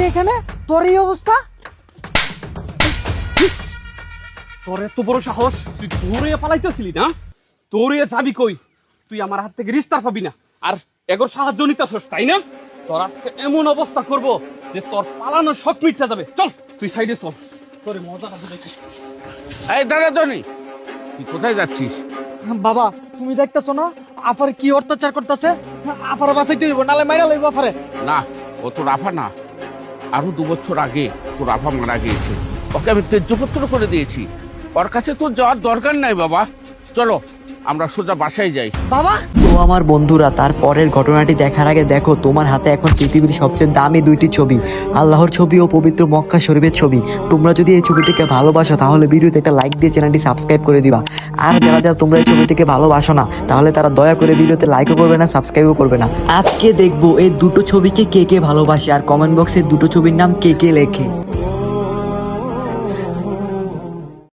এখানে, তোর এই অবস্থা? তোর এত বড় সাহস, তুই দৌড়ে পালাইতেছিলি না? দৌড়ে যাবি কই? তুই আমার হাত থেকে রিস্তার পাবি না, আর এগোর সাহায্য নিতেছস, তাই না? তোর আজকে এমন অবস্থা করব যে তোর পালানোর শখ মিটতে যাবে। চল তুই সাইডে চল, তোর মজাটা দেখি। এই দাঁড়া ধনি, তুই কোথায় যাচ্ছিস? বাবা তুমি দেখতেছো না আফার কি অত্যাচার করতেছে? আফার বাঁচাইতে হইব, নালে মাইরা লইব আফারে। না, ও তোর আফা না, আরো 2 বছর আগে তোর আফা মারা গিয়েছে। ওকে আমি তেজ্যপত্র করে দিয়েছি, ওর কাছে তোর যাওয়ার দরকার নাই বাবা। চলো আমরা সোজা বাসায় যাই। বাবা তো আমার বন্ধুরা, তার পরের ঘটনাটি দেখার আগে দেখো, তোমার হাতে এখন পৃথিবীর সবচেয়ে দামি 2টি ছবি, আল্লাহর ছবি ও পবিত্র মক্কা শরীফের ছবি। তোমরা যদি এই ছবিটিকে ভালোবাসো তাহলে ভিডিওতে একটা লাইক দিয়ে চ্যানেলটি সাবস্ক্রাইব করে দিবা। আর যারা যারা তোমরা এই ছবিটিকে ভালোবাসো না তাহলে তারা দয়া করে ভিডিওতে লাইকও করবে না, সাবস্ক্রাইবও করবে না। আজকে দেখবো এই দুটো ছবিকে কে কে ভালোবাসে, আর কমেন্ট বক্সে দুটো ছবির নাম কে কে লেখে।